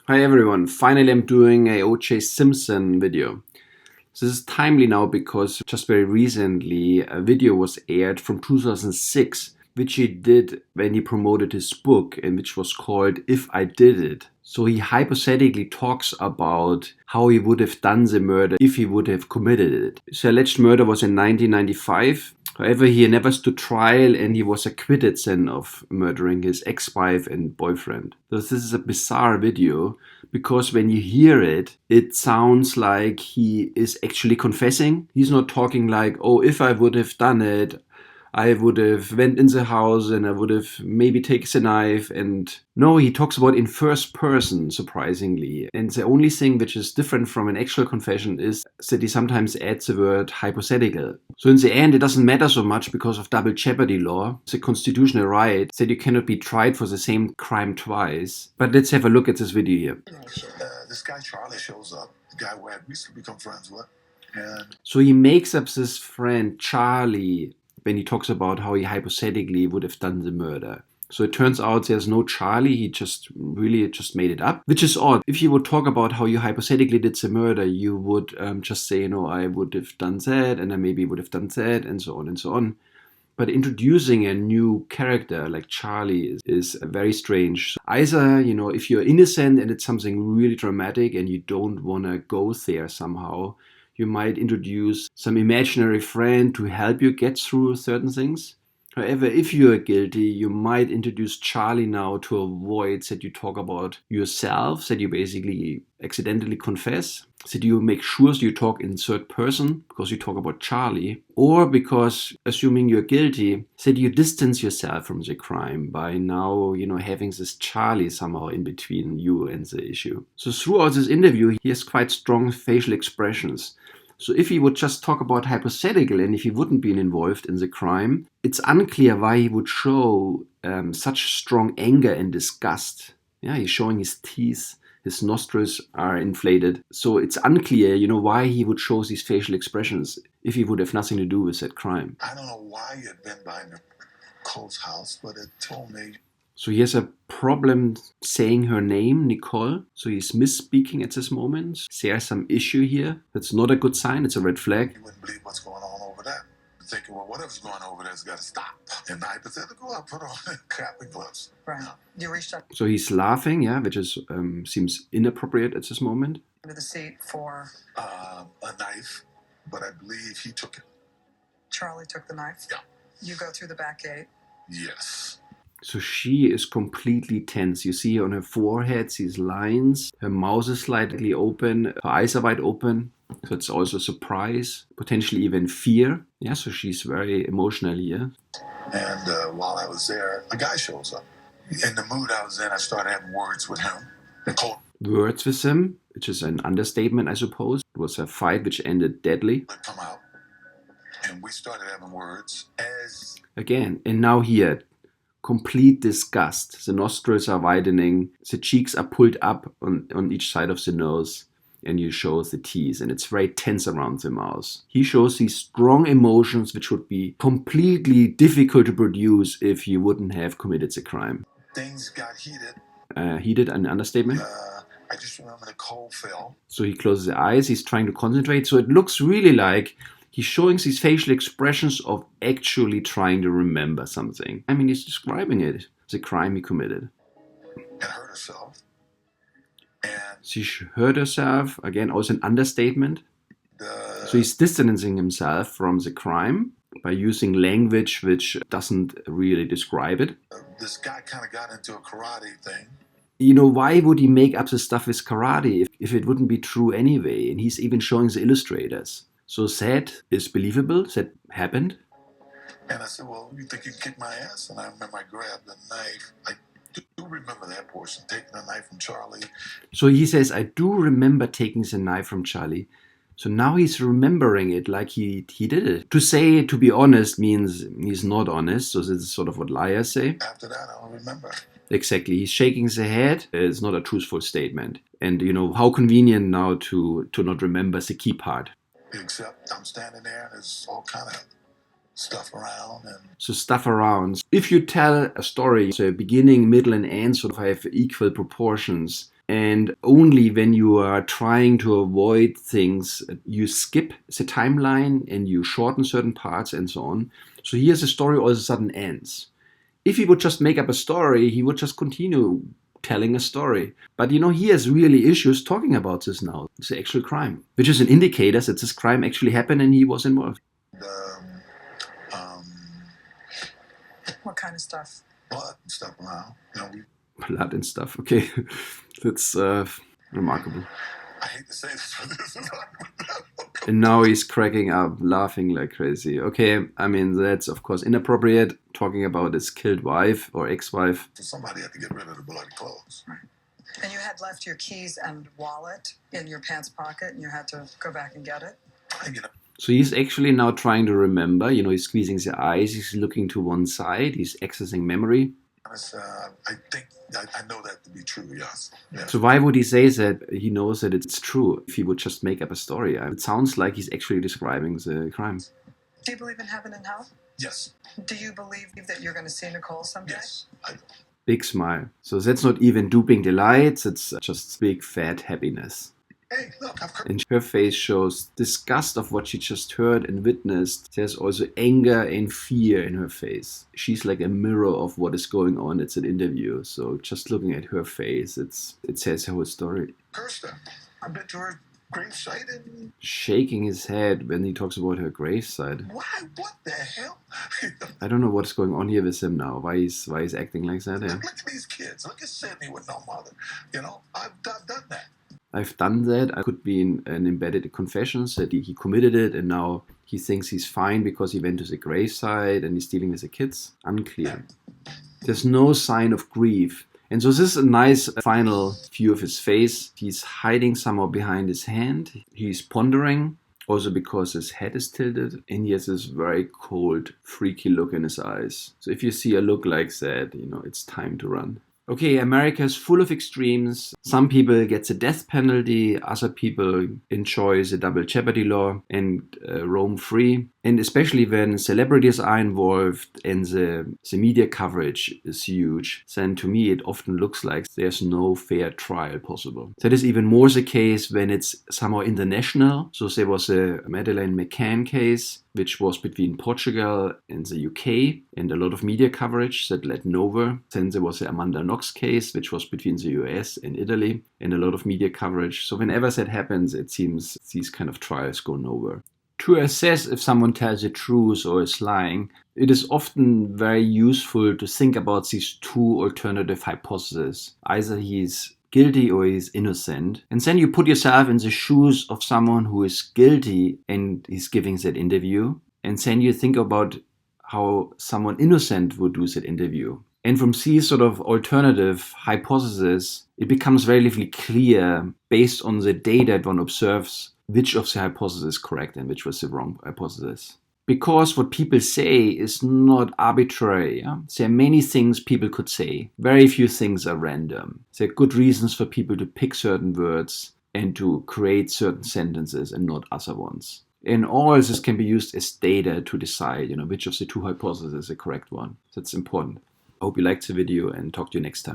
Hi everyone, finally I'm doing a OJ Simpson video. So this is timely now because just very recently a video was aired from 2006 which he did when he promoted his book and which was called If I Did It. So he hypothetically talks about how he would have done the murder if he would have committed it. The alleged murder was in 1995. However, he never stood trial and he was acquitted then of murdering his ex-wife and boyfriend. So this is a bizarre video because when you hear it, it sounds like he is actually confessing. He's not talking like, oh, if I would have done it, I would have went in the house and I would have maybe taken the knife. And no, he talks about in first person, surprisingly. And the only thing which is different from an actual confession is that he sometimes adds the word hypothetical. So in the end, it doesn't matter so much because of double jeopardy law. It's a constitutional right that you cannot be tried for the same crime twice. But let's have a look at this video here. This guy Charlie shows up, the guy who I had recently become friends with. And so he makes up this friend Charlie when he talks about how he hypothetically would have done the murder. So it turns out there's no Charlie, he just made it up, which is odd. If you would talk about how you hypothetically did the murder, you would just say, I would have done that, and I maybe would have done that, and so on and so on. But introducing a new character like Charlie is very strange. Either, if you're innocent and it's something really dramatic and you don't want to go there somehow, you might introduce some imaginary friend to help you get through certain things. However, if you are guilty, you might introduce Charlie now to avoid that you talk about yourself, that you basically accidentally confess, that you make sure you talk in third person because you talk about Charlie, or because, assuming you're guilty, that you distance yourself from the crime by now, having this Charlie somehow in between you and the issue. So throughout this interview, he has quite strong facial expressions. So if he would just talk about hypothetical and if he wouldn't be involved in the crime, it's unclear why he would show such strong anger and disgust. Yeah, he's showing his teeth, his nostrils are inflated. So it's unclear, why he would show these facial expressions if he would have nothing to do with that crime. I don't know why he had been by Nicole's house, but it told me. So he has a problem saying her name, Nicole. So he's misspeaking at this moment. There's some issue here. That's not a good sign. It's a red flag. You wouldn't believe what's going on over there. I'm thinking, well, whatever's going on over there's got to stop. In the hypothetical, I put on cap and gloves. Right. You reached up So he's laughing, which is seems inappropriate at this moment. into the seat for A knife, but I believe he took it. Charlie took the knife. Yeah. You go through the back gate. Yes. So she is completely tense. You see on her forehead these lines. Her mouth is slightly open. Her eyes are wide open. So it's also surprise, potentially even fear. Yeah, so she's very emotional here. And while I was there, a guy shows up. In the mood I was in, I started having words with him. Nicole. Words with him, which is an understatement, I suppose. It was a fight which ended deadly. Come out. And we started having words as... Again, and now here, complete disgust. The nostrils are widening, the cheeks are pulled up on each side of the nose, and you show the teeth, and it's very tense around the mouth. He shows these strong emotions which would be completely difficult to produce if you wouldn't have committed the crime. Things got heated. Heated, an understatement. I just remember Nicole fell. So he closes the eyes, he's trying to concentrate, so it looks really like he's showing these facial expressions of actually trying to remember something. I mean, he's describing it, the crime he committed. And hurt herself. And she hurt herself, again, also an understatement. So he's distancing himself from the crime by using language which doesn't really describe it. This guy kind of got into a karate thing. Why would he make up the stuff with karate if it wouldn't be true anyway? And he's even showing the illustrators. So that is believable, that happened. And I said, well, you think you can kick my ass? And I remember I grabbed the knife. I do remember that portion, taking the knife from Charlie. So he says, I do remember taking the knife from Charlie. So now he's remembering it like he did it. To say, to be honest, means he's not honest. So this is sort of what liars say. After that, I don't remember. Exactly. He's shaking the head. It's not a truthful statement. And, how convenient now to not remember the key part. Except I'm standing there and there's all kind of stuff around. So stuff around. If you tell a story, so beginning, middle, and end sort of have equal proportions, And only when you are trying to avoid things, you skip the timeline and you shorten certain parts and so on. So here's the story all of a sudden ends. If he would just make up a story, he would just continue telling a story. But he has really issues talking about this now. It's the actual crime, which is an indicator that this crime actually happened and he was involved. What kind of stuff? Blood and stuff around. Blood and stuff. Okay, that's remarkable. I hate to say this, but this is And now he's cracking up, laughing like crazy. Okay, I mean, that's of course inappropriate, talking about his killed wife or ex-wife. So somebody had to get rid of the bloody clothes. Right. And you had left your keys and wallet in your pants pocket, and you had to go back and get it? So he's actually now trying to remember. He's squeezing the eyes, he's looking to one side, he's accessing memory. I think I know that to be true, yes. So why would he say that he knows that it's true if he would just make up a story? It sounds like he's actually describing the crime. Do you believe in heaven and hell? Yes. Do you believe that you're going to see Nicole someday? Yes, I do. Big smile. So that's not even duping delights, it's just big fat happiness. Hey, look, I've And her face shows disgust of what she just heard and witnessed. There's also anger and fear in her face. She's like a mirror of what is going on. It's an interview. So just looking at her face, it says her whole story. cursed her. I've been to her gravesite and... Shaking his head when he talks about her gravesite. Why? What the hell? I don't know what's going on here with him now. Why he's acting like that. Yeah. Look at these kids. Look at Sydney with no mother. I've done that. I've done that. I could be in an embedded confessions that he committed it and now he thinks he's fine because he went to the gravesite and he's dealing with the kids. Unclear. There's no sign of grief. And so this is a nice final view of his face. He's hiding somehow behind his hand. He's pondering, also because his head is tilted. And he has this very cold, freaky look in his eyes. So if you see a look like that, it's time to run. Okay, America is full of extremes. Some people get the death penalty, other people enjoy the double jeopardy law and roam free. And especially when celebrities are involved and the media coverage is huge, then to me it often looks like there's no fair trial possible. That is even more the case when it's somehow international. So there was a Madeleine McCann case, which was between Portugal and the UK, and a lot of media coverage that led nowhere. Then there was the Amanda Knox case, which was between the US and Italy, and a lot of media coverage. So whenever that happens, it seems these kind of trials go nowhere. To assess if someone tells the truth or is lying, it is often very useful to think about these two alternative hypotheses. Either he's guilty or he's innocent. And then you put yourself in the shoes of someone who is guilty and is giving that interview. And then you think about how someone innocent would do that interview. And from these sort of alternative hypotheses, it becomes relatively clear based on the data one observes which of the hypotheses is correct and which was the wrong hypothesis. Because what people say is not arbitrary. Yeah? There are many things people could say. Very few things are random. There are good reasons for people to pick certain words and to create certain sentences and not other ones. And all this can be used as data to decide, which of the two hypotheses is the correct one. That's important. I hope you liked the video and talk to you next time.